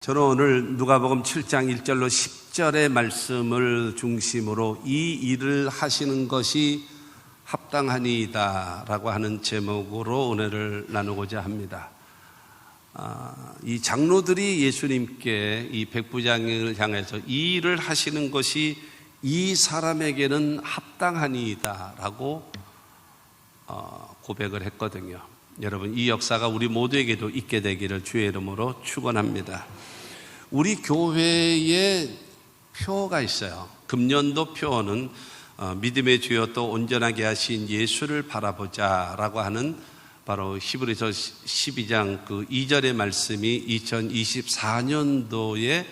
저는 오늘 누가복음 7장 1절로 10절의 말씀을 중심으로 이 일을 하시는 것이 합당하니이다 라고 하는 제목으로 은혜를 나누고자 합니다. 이 장로들이 예수님께 이 백부장을 향해서 이 일을 하시는 것이 이 사람에게는 합당하니이다 라고 고백을 했거든요. 여러분, 이 역사가 우리 모두에게도 있게 되기를 주의 이름으로 축원합니다. 우리 교회에 표가 있어요. 금년도 표어는 믿음의 주여 또 온전하게 하신 예수를 바라보자 라고 하는 바로 히브리서 12장 그 2절의 말씀이 2024년도의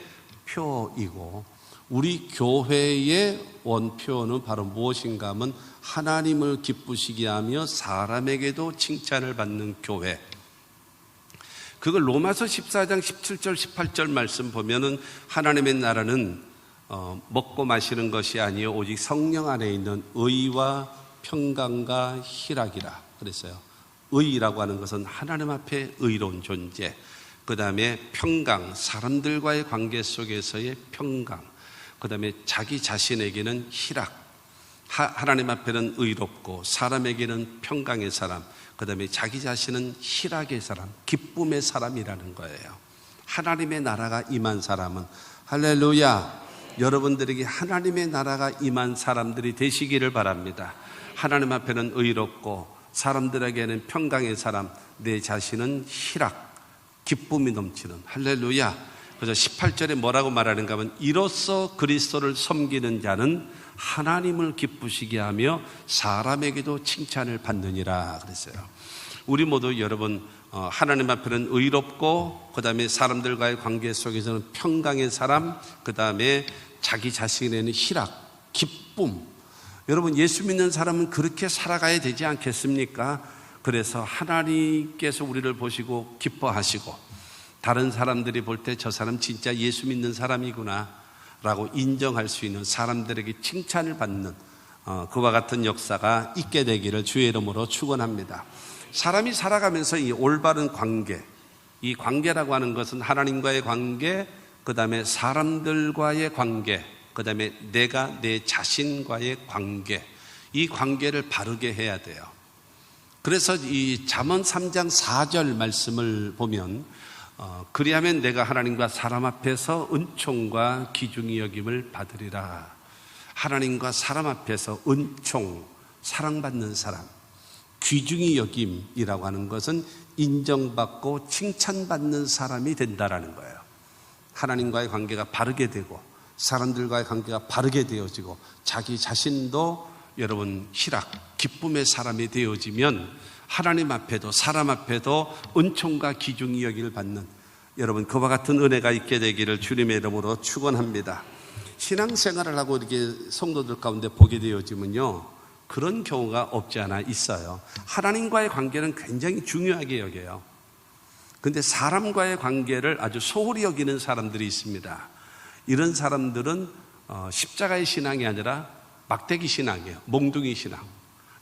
표이고, 우리 교회의 원표는 바로 무엇인가 하면 하나님을 기쁘시게 하며 사람에게도 칭찬을 받는 교회. 그걸 로마서 14장 17절 18절 말씀 보면은 하나님의 나라는 먹고 마시는 것이 아니요 오직 성령 안에 있는 의와 평강과 희락이라 그랬어요. 의라고 하는 것은 하나님 앞에 의로운 존재, 그 다음에 평강, 사람들과의 관계 속에서의 평강, 그 다음에 자기 자신에게는 희락, 하나님 앞에는 의롭고 사람에게는 평강의 사람, 그 다음에 자기 자신은 희락의 사람, 기쁨의 사람이라는 거예요. 하나님의 나라가 임한 사람은, 할렐루야, 여러분들에게 하나님의 나라가 임한 사람들이 되시기를 바랍니다. 하나님 앞에는 의롭고 사람들에게는 평강의 사람, 내 자신은 희락, 기쁨이 넘치는, 할렐루야. 그래서 18절에 뭐라고 말하는가 하면, 이로써 그리스도를 섬기는 자는 하나님을 기쁘시게 하며 사람에게도 칭찬을 받느니라 그랬어요. 우리 모두 여러분, 하나님 앞에는 의롭고, 그 다음에 사람들과의 관계 속에서는 평강의 사람, 그 다음에 자기 자신에는 희락, 기쁨. 여러분, 예수 믿는 사람은 그렇게 살아가야 되지 않겠습니까? 그래서 하나님께서 우리를 보시고 기뻐하시고, 다른 사람들이 볼 때 저 사람 진짜 예수 믿는 사람이구나 라고 인정할 수 있는, 사람들에게 칭찬을 받는 그와 같은 역사가 있게 되기를 주의 이름으로 축원합니다. 사람이 살아가면서 이 올바른 관계, 이 관계라고 하는 것은 하나님과의 관계, 그 다음에 사람들과의 관계, 그 다음에 내가 내 자신과의 관계, 이 관계를 바르게 해야 돼요. 그래서 이 잠언 3장 4절 말씀을 보면, 그리하면 내가 하나님과 사람 앞에서 은총과 귀중히 여김을 받으리라. 하나님과 사람 앞에서 은총, 사랑받는 사람, 귀중히 여김이라고 하는 것은 인정받고 칭찬받는 사람이 된다라는 거예요. 하나님과의 관계가 바르게 되고 사람들과의 관계가 바르게 되어지고 자기 자신도 여러분 희락, 기쁨의 사람이 되어지면 하나님 앞에도 사람 앞에도 은총과 귀중히 여기를 받는, 여러분 그와 같은 은혜가 있게 되기를 주님의 이름으로 축원합니다. 신앙생활을 하고 이렇게 성도들 가운데 보게 되어지면요, 그런 경우가 없지 않아 있어요. 하나님과의 관계는 굉장히 중요하게 여겨요. 근데 사람과의 관계를 아주 소홀히 여기는 사람들이 있습니다. 이런 사람들은 십자가의 신앙이 아니라 막대기 신앙이에요. 몽둥이 신앙.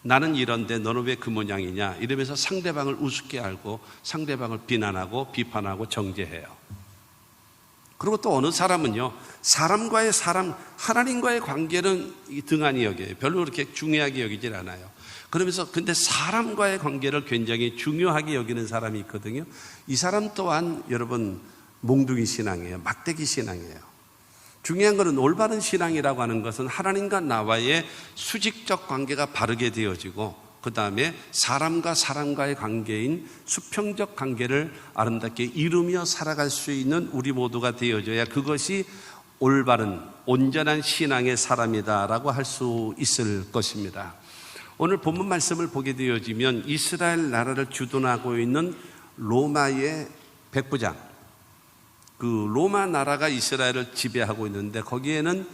나는 이런데 너는 왜 그 모양이냐 이러면서 상대방을 우습게 알고 상대방을 비난하고 비판하고 정죄해요. 그리고 또 어느 사람은요, 사람과의 사람, 하나님과의 관계는 등한히 여겨요. 별로 그렇게 중요하게 여기질 않아요. 그러면서 근데 사람과의 관계를 굉장히 중요하게 여기는 사람이 있거든요. 이 사람 또한 여러분 몽둥이 신앙이에요. 막대기 신앙이에요. 중요한 것은 올바른 신앙이라고 하는 것은 하나님과 나와의 수직적 관계가 바르게 되어지고, 그 다음에 사람과 사람과의 관계인 수평적 관계를 아름답게 이루며 살아갈 수 있는 우리 모두가 되어져야 그것이 올바른 온전한 신앙의 사람이다라고 할 수 있을 것입니다. 오늘 본문 말씀을 보게 되어지면 이스라엘 나라를 주둔하고 있는 로마의 백부장, 그 로마 나라가 이스라엘을 지배하고 있는데, 거기에는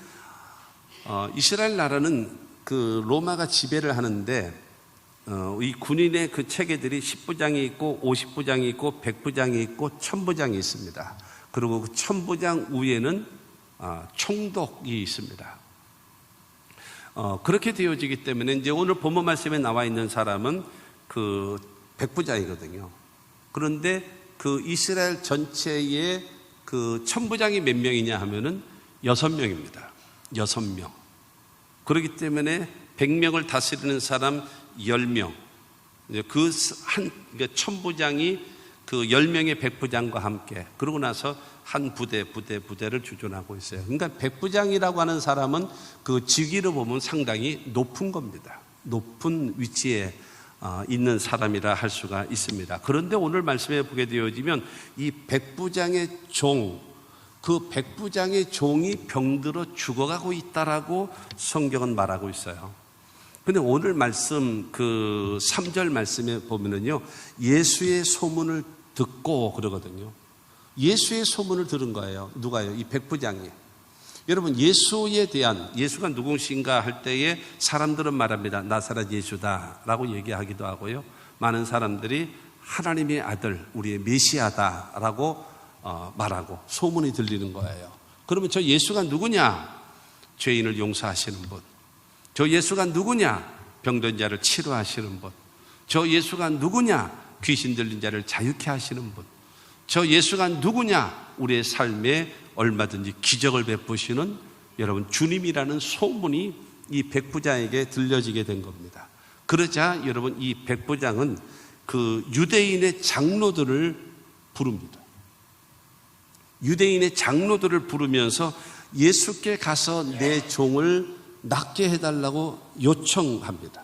이스라엘 나라는 그 로마가 지배를 하는데 이 군인의 그 체계들이 10부장이 있고 50부장이 있고 100부장이 있고 1000부장이 있습니다. 그리고 그 1000부장 위에는 총독이 있습니다. 그렇게 되어지기 때문에 이제 오늘 본문 말씀에 나와 있는 사람은 그 100부장이거든요. 그런데 그 이스라엘 전체의 그 천부장이 몇 명이냐 하면은 6명입니다. 6명. 그렇기 때문에 100명을 다스리는 사람 10명. 그러니까 천부장이 그 10명의 백부장과 함께 그러고 나서 한 부대를 주존하고 있어요. 그러니까 백부장이라고 하는 사람은 그 직위로 보면 상당히 높은 겁니다. 높은 위치에 있는 사람이라 할 수가 있습니다. 그런데 오늘 말씀에 보게 되어지면 이 백부장의 그 백부장의 종이 병들어 죽어가고 있다라고 성경은 말하고 있어요. 근데 오늘 말씀 그 3절 말씀에 보면은요, 예수의 소문을 듣고 그러거든요. 예수의 소문을 들은 거예요. 누가요? 이 백부장이. 여러분, 예수가 누구신가 할 때에 사람들은 말합니다. 나사렛 예수다라고 얘기하기도 하고요. 많은 사람들이 하나님의 아들, 우리의 메시아다라고 말하고 소문이 들리는 거예요. 그러면 저 예수가 누구냐? 죄인을 용서하시는 분. 저 예수가 누구냐? 병든 자를 치료하시는 분. 저 예수가 누구냐? 귀신 들린 자를 자유케 하시는 분. 저 예수가 누구냐? 우리의 삶에 얼마든지 기적을 베푸시는 여러분 주님이라는 소문이 이 백부장에게 들려지게 된 겁니다. 그러자 여러분 이 백부장은 그 유대인의 장로들을 부릅니다. 유대인의 장로들을 부르면서 예수께 가서 내 종을 낫게 해달라고 요청합니다.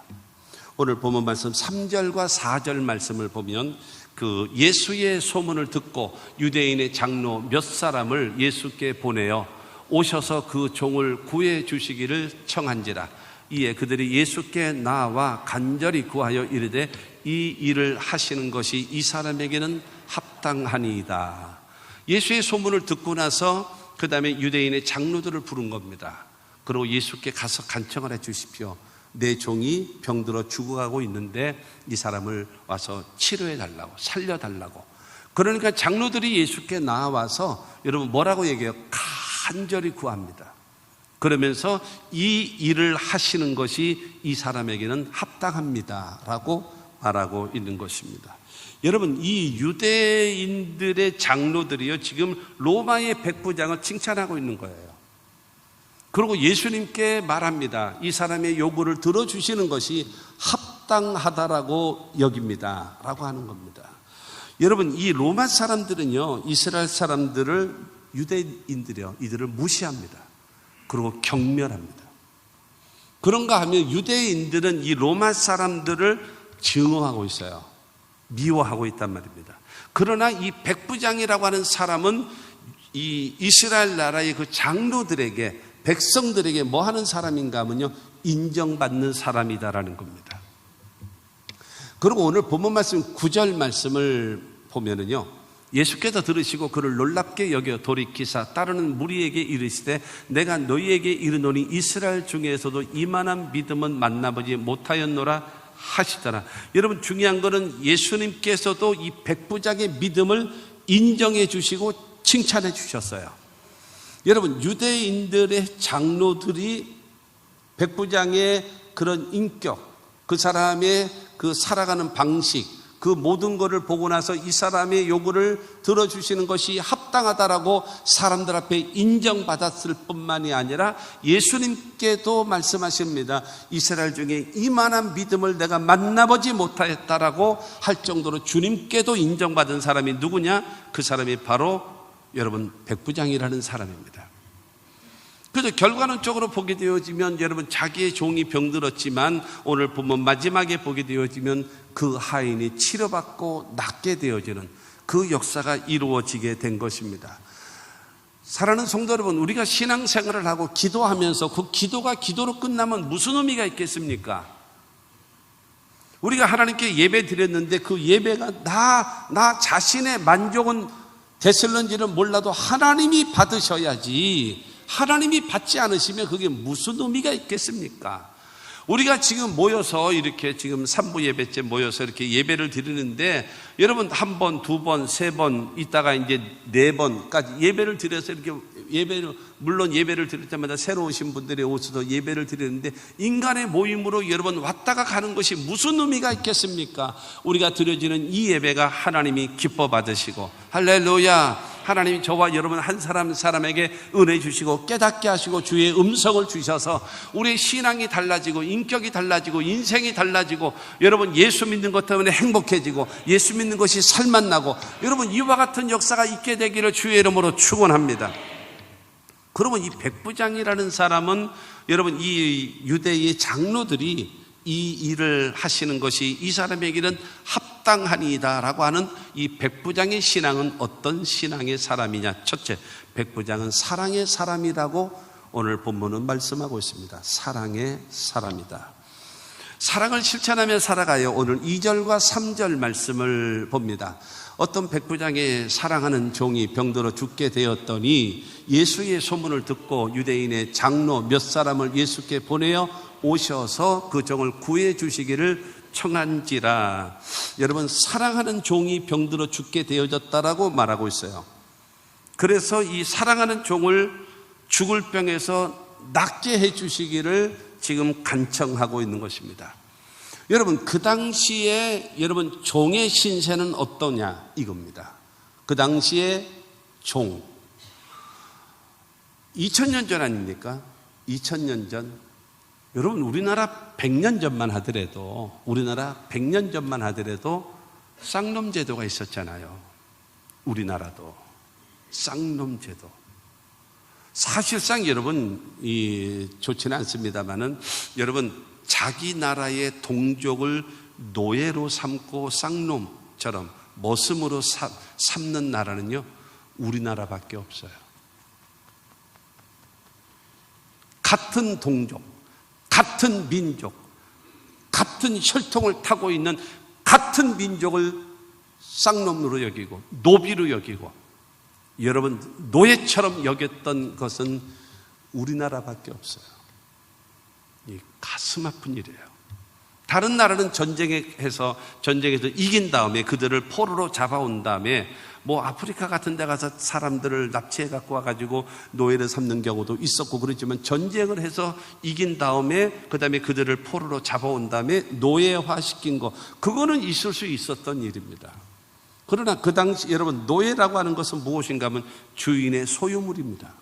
오늘 본문 말씀 3절과 4절 말씀을 보면 그 예수의 소문을 듣고 유대인의 장로 몇 사람을 예수께 보내어 오셔서 그 종을 구해 주시기를 청한지라. 이에 그들이 예수께 나와 간절히 구하여 이르되 이 일을 하시는 것이 이 사람에게는 합당하니이다. 예수의 소문을 듣고 나서 그 다음에 유대인의 장로들을 부른 겁니다. 그리고 예수께 가서 간청을 해 주십시오. 내 종이 병들어 죽어가고 있는데 이 사람을 와서 치료해 달라고, 살려 달라고. 그러니까 장로들이 예수께 나와서 여러분 뭐라고 얘기해요? 간절히 구합니다. 그러면서 이 일을 하시는 것이 이 사람에게는 합당합니다 라고 말하고 있는 것입니다. 여러분, 이 유대인들의 장로들이요, 지금 로마의 백부장을 칭찬하고 있는 거예요. 그리고 예수님께 말합니다. 이 사람의 요구를 들어주시는 것이 합당하다라고 여깁니다 라고 하는 겁니다. 여러분, 이 로마 사람들은요, 이스라엘 사람들을, 유대인들이요, 이들을 무시합니다. 그리고 경멸합니다. 그런가 하면 유대인들은 이 로마 사람들을 증오하고 있어요. 미워하고 있단 말입니다. 그러나 이 백부장이라고 하는 사람은 이 이스라엘 나라의 그 장로들에게, 백성들에게 뭐 하는 사람인가 하면요, 인정받는 사람이다라는 겁니다. 그리고 오늘 본문 말씀 9절 말씀을 보면은요, 예수께서 들으시고 그를 놀랍게 여겨 돌이키사 따르는 무리에게 이르시되 내가 너희에게 이르노니 이스라엘 중에서도 이만한 믿음은 만나보지 못하였노라 하시더라. 여러분, 중요한 것은 예수님께서도 이 백부장의 믿음을 인정해 주시고 칭찬해 주셨어요. 여러분, 유대인들의 장로들이 백부장의 그런 인격, 그 사람의 그 살아가는 방식, 그 모든 것을 보고 나서 이 사람의 요구를 들어주시는 것이 합당하다라고 사람들 앞에 인정받았을 뿐만이 아니라 예수님께도 말씀하십니다. 이스라엘 중에 이만한 믿음을 내가 만나보지 못하였다라고 할 정도로 주님께도 인정받은 사람이 누구냐? 그 사람이 바로 여러분 백부장이라는 사람입니다. 그래서 결과론적으로 보게 되어지면 여러분 자기의 종이 병들었지만 오늘 본문 마지막에 보게 되어지면 그 하인이 치료받고 낫게 되어지는 그 역사가 이루어지게 된 것입니다. 사랑하는 성도 여러분, 우리가 신앙생활을 하고 기도하면서 그 기도가 기도로 끝나면 무슨 의미가 있겠습니까? 우리가 하나님께 예배 드렸는데 그 예배가 나 자신의 만족은 됐을런지는 몰라도 하나님이 받으셔야지, 하나님이 받지 않으시면 그게 무슨 의미가 있겠습니까? 우리가 지금 모여서 이렇게 지금 3부 예배째 모여서 이렇게 예배를 드리는데 여러분 한 번, 두 번, 세 번 있다가 이제 네 번까지 예배를 드려서 이렇게 물론 예배를 드릴 때마다 새로 오신 분들이 오셔서 예배를 드리는데 인간의 모임으로 여러분 왔다가 가는 것이 무슨 의미가 있겠습니까? 우리가 드려지는 이 예배가 하나님이 기뻐 받으시고 할렐루야 하나님이 저와 여러분 한 사람 사람에게 은혜 주시고 깨닫게 하시고 주의 음성을 주셔서 우리의 신앙이 달라지고 인격이 달라지고 인생이 달라지고 여러분 예수 믿는 것 때문에 행복해지고 예수 믿는 것이 살맛나고 여러분 이와 같은 역사가 있게 되기를 주의 이름으로 축원합니다. 그러면 이 백부장이라는 사람은 여러분 이 유대의 장로들이 이 일을 하시는 것이 이 사람에게는 합당하니이다라고 하는 이 백부장의 신앙은 어떤 신앙의 사람이냐? 첫째, 백부장은 사랑의 사람이라고 오늘 본문은 말씀하고 있습니다. 사랑의 사람이다. 사랑을 실천하며 살아가요. 오늘 2절과 3절 말씀을 봅니다. 어떤 백부장의 사랑하는 종이 병들어 죽게 되었더니 예수의 소문을 듣고 유대인의 장로 몇 사람을 예수께 보내어 오셔서 그 종을 구해 주시기를 청한지라. 여러분, 사랑하는 종이 병들어 죽게 되어졌다라고 말하고 있어요. 그래서 이 사랑하는 종을 죽을 병에서 낫게 해 주시기를 지금 간청하고 있는 것입니다. 여러분, 그 당시에 여러분 종의 신세는 어떠냐 이겁니다. 그 당시에 종 2000년 전 아닙니까? 2000년 전. 여러분, 우리나라 100년 전만 하더라도 쌍놈 제도가 있었잖아요. 우리나라도 쌍놈 제도. 사실상 여러분 좋지는 않습니다만은 여러분 자기 나라의 동족을 노예로 삼고 쌍놈처럼 머슴으로 삼는 나라는요 우리나라밖에 없어요. 같은 동족, 같은 민족, 같은 혈통을 타고 있는 같은 민족을 쌍놈으로 여기고 노비로 여기고 여러분 노예처럼 여겼던 것은 우리나라밖에 없어요. 이 가슴 아픈 일이에요. 다른 나라는 전쟁에서 이긴 다음에 그들을 포로로 잡아온 다음에 뭐 아프리카 같은 데 가서 사람들을 납치해 갖고 와가지고 노예를 삼는 경우도 있었고 그렇지만 전쟁을 해서 이긴 다음에 그 다음에 그들을 포로로 잡아온 다음에 노예화시킨 거, 그거는 있을 수 있었던 일입니다. 그러나 그 당시 여러분 노예라고 하는 것은 무엇인가 하면 주인의 소유물입니다.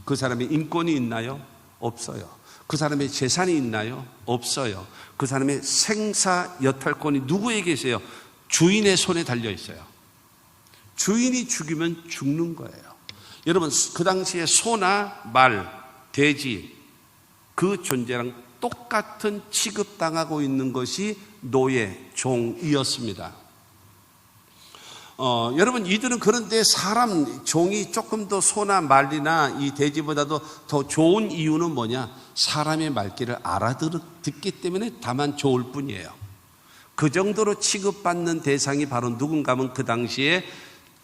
그 사람의 인권이 있나요? 없어요. 그 사람의 재산이 있나요? 없어요. 그 사람의 생사 여탈권이 누구에게 있어요? 주인의 손에 달려 있어요. 주인이 죽이면 죽는 거예요. 여러분, 그 당시에 소나 말, 돼지 그 존재랑 똑같은 취급당하고 있는 것이 노예, 종이었습니다. 여러분, 이들은 그런데 종이 조금 더 소나 말이나 이 돼지보다도 더 좋은 이유는 뭐냐? 사람의 말귀를 알아듣기 때문에 다만 좋을 뿐이에요. 그 정도로 취급받는 대상이 바로 누군가 하면 그 당시에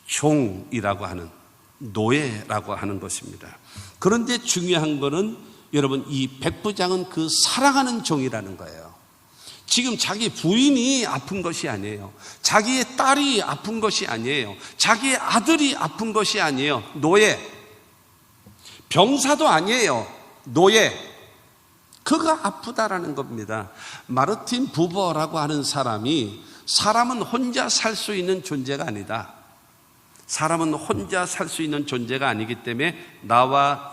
종이라고 하는, 노예라고 하는 것입니다. 그런데 중요한 거는 여러분, 이 백부장은 그 사랑하는 종이라는 거예요. 지금 자기 부인이 아픈 것이 아니에요. 자기의 딸이 아픈 것이 아니에요. 자기의 아들이 아픈 것이 아니에요. 노예. 병사도 아니에요. 노예. 그가 아프다라는 겁니다. 마르틴 부버라고 하는 사람이 사람은 혼자 살 수 있는 존재가 아니다. 사람은 혼자 살 수 있는 존재가 아니기 때문에 나와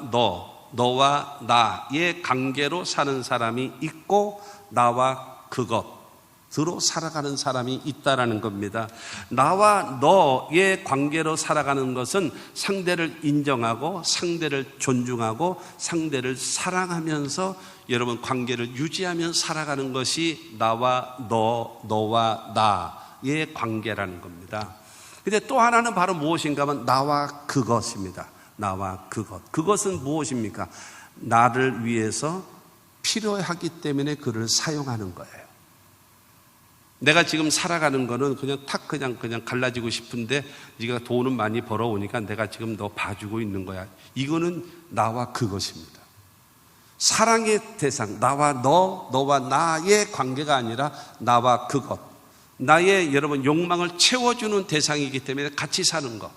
너와 나의 관계로 사는 사람이 있고 나와 그것으로 살아가는 사람이 있다라는 겁니다. 나와 너의 관계로 살아가는 것은 상대를 인정하고 상대를 존중하고 상대를 사랑하면서 여러분 관계를 유지하면서 살아가는 것이 나와 너와 나의 관계라는 겁니다. 근데 또 하나는 바로 무엇인가 하면 나와 그것입니다. 나와 그것. 그것은 무엇입니까? 나를 위해서 필요하기 때문에 그를 사용하는 거예요. 내가 지금 살아가는 거는 그냥 갈라지고 싶은데 네가 돈은 많이 벌어오니까 내가 지금 너 봐주고 있는 거야. 이거는 나와 그것입니다. 사랑의 대상, 나와 너와 나의 관계가 아니라 나와 그것. 나의 여러분 욕망을 채워주는 대상이기 때문에 같이 사는 것.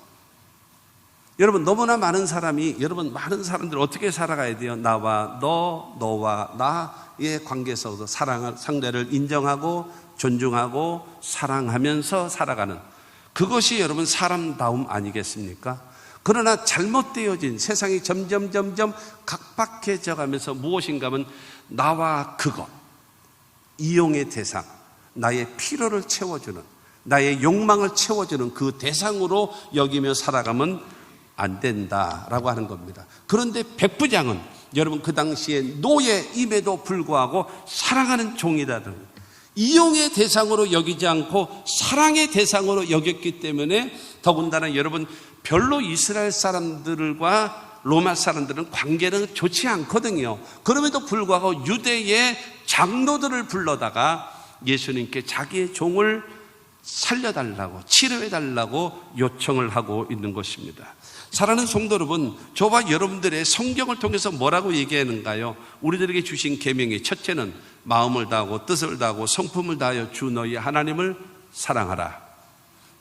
여러분, 너무나 많은 사람들 어떻게 살아가야 돼요? 나와 너와 나의 관계에서도 상대를 인정하고 존중하고 사랑하면서 살아가는, 그것이 여러분 사람다움 아니겠습니까? 그러나 잘못되어진 세상이 점점 각박해져 가면서 무엇인가 하면 나와 그것, 이용의 대상, 나의 필요를 채워주는, 나의 욕망을 채워주는 그 대상으로 여기며 살아가면 안 된다라고 하는 겁니다. 그런데 백부장은 여러분 그 당시에 노예임에도 불구하고 사랑하는 종이라는, 이용의 대상으로 여기지 않고 사랑의 대상으로 여겼기 때문에 더군다나 여러분 별로 이스라엘 사람들과 로마 사람들은 관계는 좋지 않거든요. 그럼에도 불구하고 유대의 장로들을 불러다가 예수님께 자기의 종을 살려달라고, 치료해달라고 요청을 하고 있는 것입니다. 사랑하는 성도 여러분, 저와 여러분들의 성경을 통해서 뭐라고 얘기하는가요? 우리들에게 주신 계명이 첫째는 마음을 다하고 뜻을 다하고 성품을 다하여 주 너희 하나님을 사랑하라.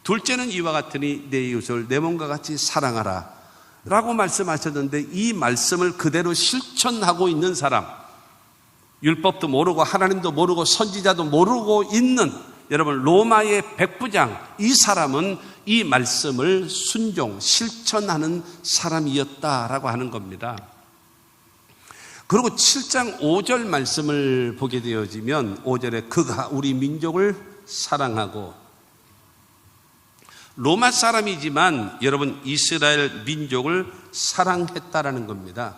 둘째는 이와 같으니 내 이웃을 내 몸과 같이 사랑하라 라고 말씀하셨는데, 이 말씀을 그대로 실천하고 있는 사람, 율법도 모르고 하나님도 모르고 선지자도 모르고 있는 여러분 로마의 백부장, 이 사람은 이 말씀을 순종, 실천하는 사람이었다라고 하는 겁니다. 그리고 7장 5절 말씀을 보게 되어지면 5절에 그가 우리 민족을 사랑하고, 로마 사람이지만 여러분 이스라엘 민족을 사랑했다라는 겁니다.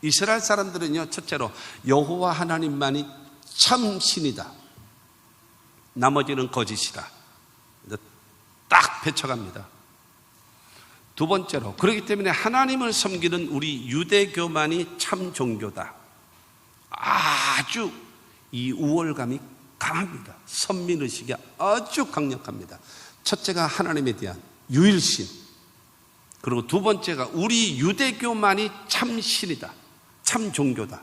이스라엘 사람들은요, 첫째로 여호와 하나님만이 참 신이다, 나머지는 거짓이다, 딱 배쳐갑니다. 두 번째로, 그렇기 때문에 하나님을 섬기는 우리 유대교만이 참 종교다. 아주 이 우월감이 강합니다. 선민의식이 아주 강력합니다. 첫째가 하나님에 대한 유일신, 그리고 두 번째가 우리 유대교만이 참 신이다, 참 종교다.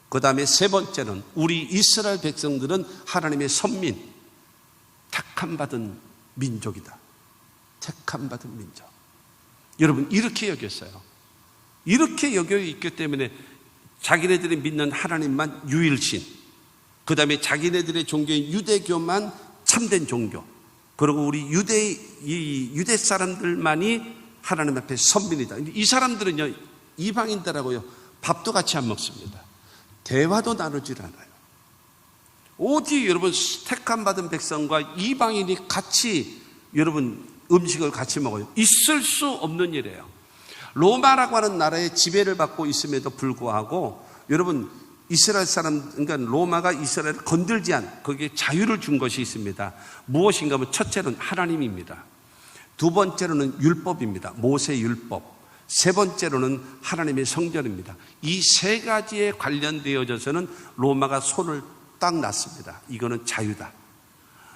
그 다음에 세 번째는 우리 이스라엘 백성들은 하나님의 선민, 택함받은 민족이다. 택함받은 민족. 여러분 이렇게 여겼어요. 이렇게 여겨 있기 때문에 자기네들이 믿는 하나님만 유일신, 그 다음에 자기네들의 종교인 유대교만 참된 종교, 그리고 우리 유대 사람들만이 하나님 앞에 선민이다. 이 사람들은요, 이방인들하고요 밥도 같이 안 먹습니다. 대화도 나누질 않아요. 어디 여러분 택함받은 백성과 이방인이 같이 여러분 음식을 같이 먹어요? 있을 수 없는 일이에요. 로마라고 하는 나라의 지배를 받고 있음에도 불구하고 여러분 이스라엘 사람, 그러니까 로마가 이스라엘을 건들지 않은, 거기에 자유를 준 것이 있습니다. 무엇인가 하면 첫째는 하나님입니다. 두 번째로는 율법입니다. 모세 율법. 세 번째로는 하나님의 성전입니다. 이 세 가지에 관련되어져서는 로마가 손을 딱 놨습니다. 이거는 자유다.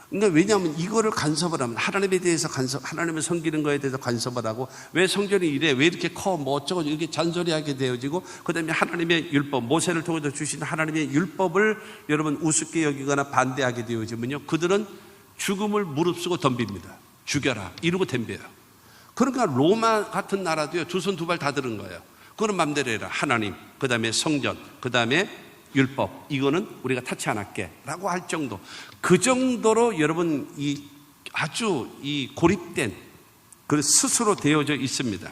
그러니까 왜냐하면 이거를 간섭을 하면 하나님에 대해서 하나님을 섬기는 거에 대해서 간섭을 하고, 왜 성전이 이래, 왜 이렇게 커, 뭐 어쩌고 이렇게 잔소리하게 되어지고, 그 다음에 하나님의 율법, 모세를 통해서 주신 하나님의 율법을 여러분 우습게 여기거나 반대하게 되어지면요, 그들은 죽음을 무릅쓰고 덤빕니다. 죽여라 이러고 덤벼요. 그러니까 로마 같은 나라도요, 두 손 두 발 다 들은 거예요. 그거는 맘대로 해라. 하나님, 그 다음에 성전, 그 다음에 율법, 이거는 우리가 타치 안 할게 라고 할 정도, 그 정도로 여러분 아주 고립된 그 스스로 되어져 있습니다.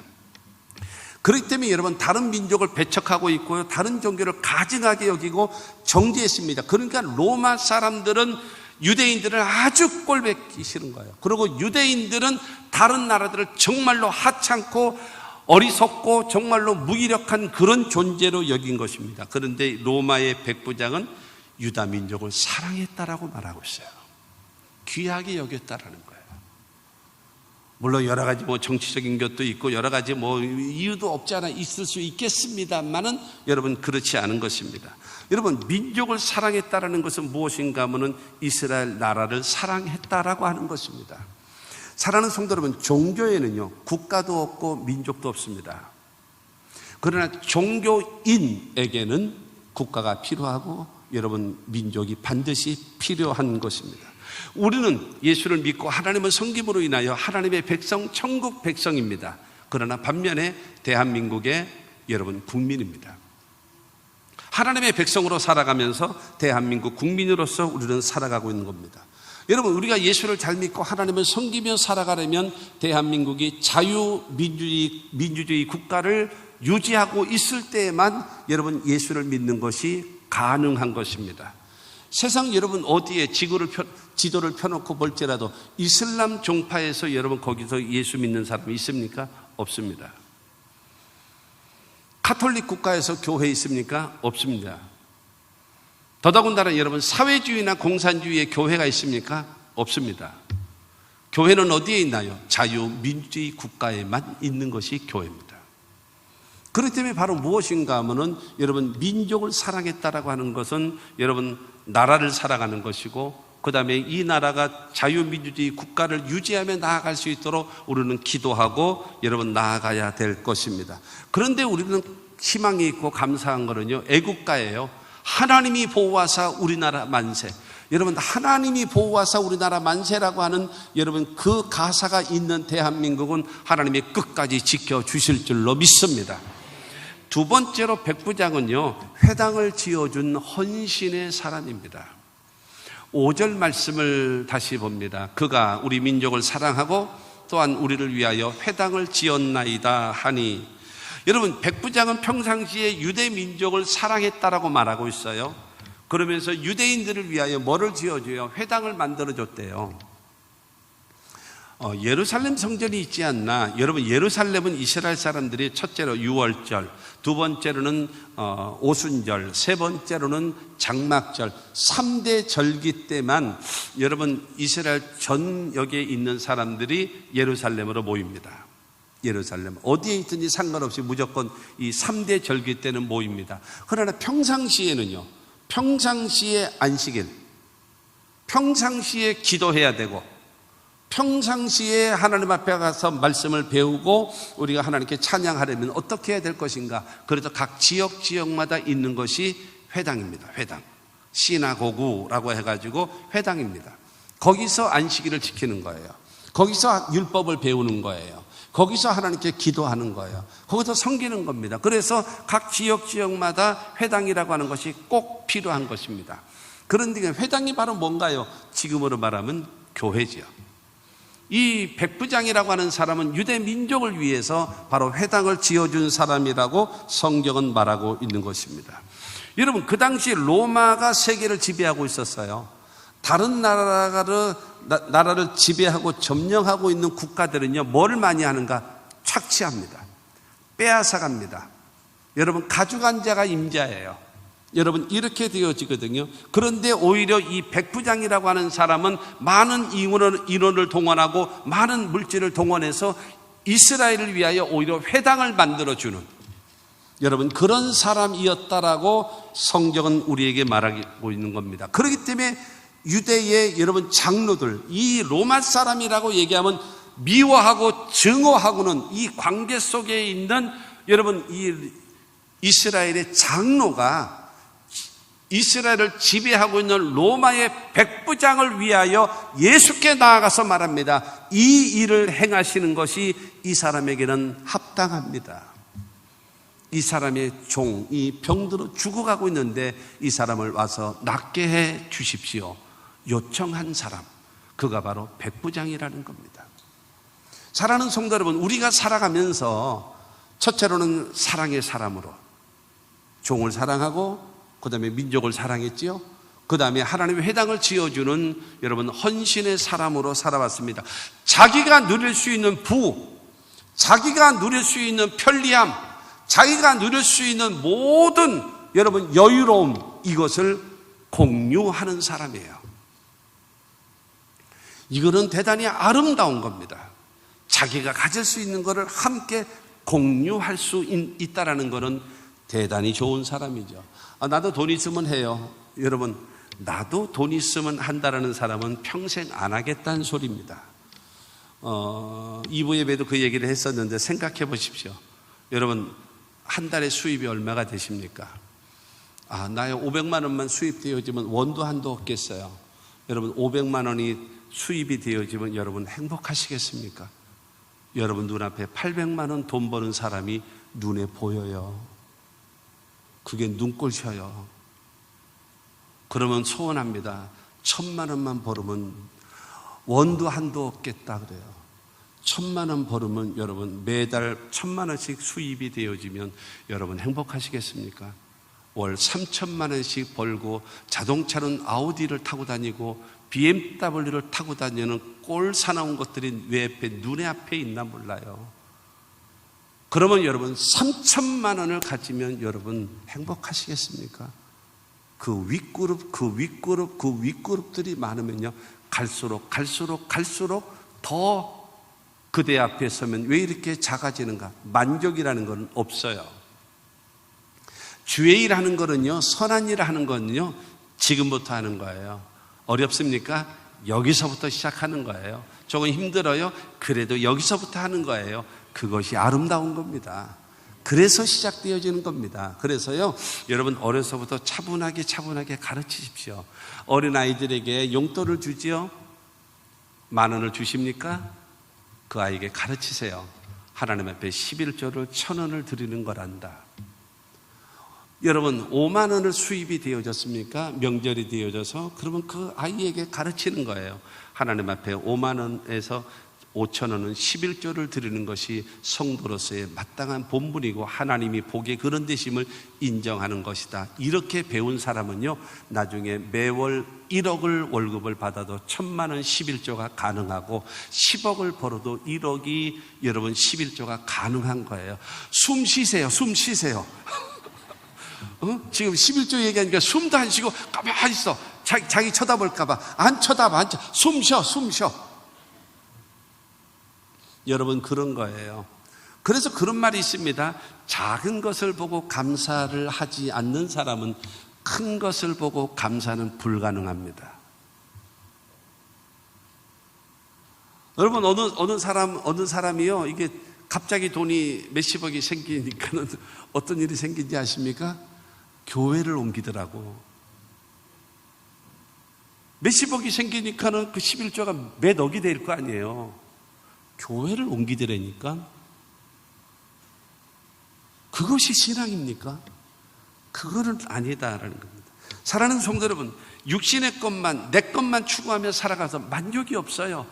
그렇기 때문에 여러분 다른 민족을 배척하고 있고요, 다른 종교를 가증하게 여기고 정죄했습니다. 그러니까 로마 사람들은 유대인들을 아주 꼴보기 싫은 거예요. 그리고 유대인들은 다른 나라들을 정말로 하찮고 어리석고 정말로 무기력한 그런 존재로 여긴 것입니다. 그런데 로마의 백부장은 유다 민족을 사랑했다라고 말하고 있어요. 귀하게 여겼다라는 거예요. 물론 여러 가지 정치적인 것도 있고 여러 가지 이유도 없지 않아 있을 수 있겠습니다만은 여러분 그렇지 않은 것입니다. 여러분 민족을 사랑했다라는 것은 무엇인가 하면은 이스라엘 나라를 사랑했다라고 하는 것입니다. 사랑하는 성도 여러분, 종교에는요 국가도 없고 민족도 없습니다. 그러나 종교인에게는 국가가 필요하고 여러분 민족이 반드시 필요한 것입니다. 우리는 예수를 믿고 하나님을 섬김으로 인하여 하나님의 백성, 천국 백성입니다. 그러나 반면에 대한민국의 여러분 국민입니다. 하나님의 백성으로 살아가면서 대한민국 국민으로서 우리는 살아가고 있는 겁니다. 여러분, 우리가 예수를 잘 믿고 하나님을 섬기며 살아가려면 대한민국이 자유민주주의 국가를 유지하고 있을 때에만 여러분 예수를 믿는 것이 가능한 것입니다. 세상 여러분 어디에 지도를 펴놓고 볼지라도 이슬람 종파에서 여러분 거기서 예수 믿는 사람이 있습니까? 없습니다. 가톨릭 국가에서 교회 있습니까? 없습니다. 더더군다나 여러분 사회주의나 공산주의의 교회가 있습니까? 없습니다. 교회는 어디에 있나요? 자유민주주의 국가에만 있는 것이 교회입니다. 그렇기 때문에 바로 무엇인가 하면은 여러분 민족을 사랑했다라고 하는 것은 여러분 나라를 사랑하는 것이고, 그 다음에 이 나라가 자유민주주의 국가를 유지하며 나아갈 수 있도록 우리는 기도하고 여러분 나아가야 될 것입니다. 그런데 우리는 희망이 있고 감사한 거는요, 애국가예요. 하나님이 보호하사 우리나라 만세. 여러분, 하나님이 보호하사 우리나라 만세라고 하는 여러분 그 가사가 있는 대한민국은 하나님이 끝까지 지켜주실 줄로 믿습니다. 두 번째로 백부장은요, 회당을 지어준 헌신의 사람입니다. 5절 말씀을 다시 봅니다. 그가 우리 민족을 사랑하고 또한 우리를 위하여 회당을 지었나이다 하니. 여러분, 백부장은 평상시에 유대 민족을 사랑했다라고 말하고 있어요. 그러면서 유대인들을 위하여 뭐를 지어줘요? 회당을 만들어줬대요. 예루살렘 성전이 있지 않나? 여러분, 예루살렘은 이스라엘 사람들이 첫째로 유월절, 두 번째로는 오순절, 세 번째로는 장막절, 3대 절기 때만 여러분 이스라엘 전역에 있는 사람들이 예루살렘으로 모입니다. 예루살렘 어디에 있든지 상관없이 무조건 이 3대 절기 때는 모입니다. 그러나 평상시에는요, 평상시에 안식일, 평상시에 기도해야 되고, 평상시에 하나님 앞에 가서 말씀을 배우고 우리가 하나님께 찬양하려면 어떻게 해야 될 것인가? 그래서 각 지역마다 있는 것이 회당입니다. 회당, 시나고구라고 해가지고 회당입니다. 거기서 안식일을 지키는 거예요. 거기서 율법을 배우는 거예요. 거기서 하나님께 기도하는 거예요. 거기서 섬기는 겁니다. 그래서 각 지역마다 회당이라고 하는 것이 꼭 필요한 것입니다. 그런데 회당이 바로 뭔가요? 지금으로 말하면 교회지요. 이 백부장이라고 하는 사람은 유대 민족을 위해서 바로 회당을 지어준 사람이라고 성경은 말하고 있는 것입니다. 여러분, 그 당시 로마가 세계를 지배하고 있었어요. 다른 나라를 지배하고 점령하고 있는 국가들은요, 뭘 많이 하는가? 착취합니다. 빼앗아갑니다. 여러분, 가져간 자가 임자예요. 여러분, 이렇게 되어지거든요. 그런데 오히려 이 백부장이라고 하는 사람은 많은 인원을 동원하고 많은 물질을 동원해서 이스라엘을 위하여 오히려 회당을 만들어주는 여러분 그런 사람이었다라고 성경은 우리에게 말하고 있는 겁니다. 그렇기 때문에 유대의 여러분 장로들, 이 로마 사람이라고 얘기하면 미워하고 증오하고는 이 관계 속에 있는 여러분 이 이스라엘의 장로가 이스라엘을 지배하고 있는 로마의 백부장을 위하여 예수께 나아가서 말합니다. 이 일을 행하시는 것이 이 사람에게는 합당합니다. 이 사람의 종, 이 병들어 죽어가고 있는데 이 사람을 와서 낫게 해 주십시오. 요청한 사람, 그가 바로 백부장이라는 겁니다. 사랑하는 성도 여러분, 우리가 살아가면서 첫째로는 사랑의 사람으로 종을 사랑하고 그 다음에 민족을 사랑했지요. 그 다음에 하나님의 회당을 지어주는 여러분 헌신의 사람으로 살아왔습니다. 자기가 누릴 수 있는 부, 자기가 누릴 수 있는 편리함, 자기가 누릴 수 있는 모든 여러분 여유로움, 이것을 공유하는 사람이에요. 이거는 대단히 아름다운 겁니다. 자기가 가질 수 있는 것을 함께 공유할 수 있다는 것은 대단히 좋은 사람이죠. 나도 돈 있으면 해요. 여러분, 나도 돈 있으면 한다라는 사람은 평생 안 하겠다는 소리입니다. 2부 예배도 그 얘기를 했었는데 생각해 보십시오. 여러분, 한 달에 수입이 얼마가 되십니까? 나의 500만 원만 수입되어지면 원도 한도 없겠어요. 여러분, 500만 원이 수입이 되어지면 여러분 행복하시겠습니까? 여러분 눈앞에 800만 원 돈 버는 사람이 눈에 보여요. 그게 눈꼴셔요. 그러면 소원합니다. 천만 원만 벌으면 원도 한도 없겠다 그래요. 천만 원 벌으면 여러분 매달 천만 원씩 수입이 되어지면 여러분 행복하시겠습니까? 월 3천만 원씩 벌고 자동차는 아우디를 타고 다니고 BMW를 타고 다니는 꼴 사나운 것들이 왜 눈에 앞에 있나 몰라요. 그러면 여러분 3천만 원을 가지면 여러분 행복하시겠습니까? 그 윗그룹들이 많으면요 갈수록 더 그대 앞에 서면 왜 이렇게 작아지는가? 만족이라는 건 없어요. 주의 일 하는 거는요, 선한 일 하는 거는요, 지금부터 하는 거예요. 어렵습니까? 여기서부터 시작하는 거예요. 조금 힘들어요? 그래도 여기서부터 하는 거예요. 그것이 아름다운 겁니다. 그래서 시작되어지는 겁니다. 그래서요, 여러분 어려서부터 차분하게 가르치십시오. 어린아이들에게 용돈을 주지요? 10,000원을 주십니까? 그 아이에게 가르치세요. 하나님 앞에 11조를 1,000원을 드리는 거란다. 여러분 5만 원을 수입이 되어졌습니까? 명절이 되어져서 그러면 그 아이에게 가르치는 거예요. 하나님 앞에 5만 원에서 5,000원은 11조를 드리는 것이 성도로서의 마땅한 본분이고 하나님이 복의 그런 되심을 인정하는 것이다. 이렇게 배운 사람은요 나중에 매월 1억을 월급을 받아도 1,000만 원 11조가 가능하고 10억을 벌어도 1억이 여러분 11조가 가능한 거예요. 숨 쉬세요. 지금 11조 얘기하니까 숨도 안 쉬고 가만히 있어. 자기 쳐다볼까봐 안 쳐다봐. 숨 쉬어. 여러분 그런 거예요. 그래서 그런 말이 있습니다. 작은 것을 보고 감사를 하지 않는 사람은 큰 것을 보고 감사는 불가능합니다. 여러분 어느 사람이요 이게 갑자기 돈이 몇십억이 생기니까는 어떤 일이 생긴지 아십니까? 교회를 옮기더라고. 몇십억이 생기니까는 그 11조가 몇 억이 될 거 아니에요. 교회를 옮기더라니까. 그것이 신앙입니까? 그거는 아니다라는 겁니다. 사랑하는 성도 여러분, 육신의 것만 내 것만 추구하며 살아가서 만족이 없어요.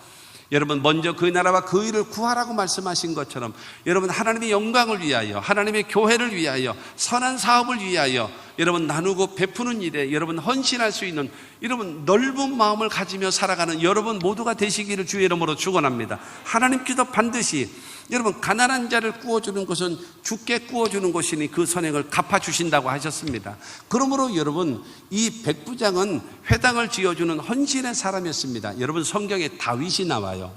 여러분 먼저 그 나라와 그 일을 구하라고 말씀하신 것처럼 여러분 하나님의 영광을 위하여 하나님의 교회를 위하여 선한 사업을 위하여 여러분 나누고 베푸는 일에 여러분 헌신할 수 있는 여러분 넓은 마음을 가지며 살아가는 여러분 모두가 되시기를 주의 이름으로 축원합니다. 하나님께서 반드시 여러분 가난한 자를 구워주는 것은 주께 구워주는 것이니 그 선행을 갚아주신다고 하셨습니다. 그러므로 여러분 이 백부장은 회당을 지어주는 헌신의 사람이었습니다. 여러분 성경에 다윗이 나와요.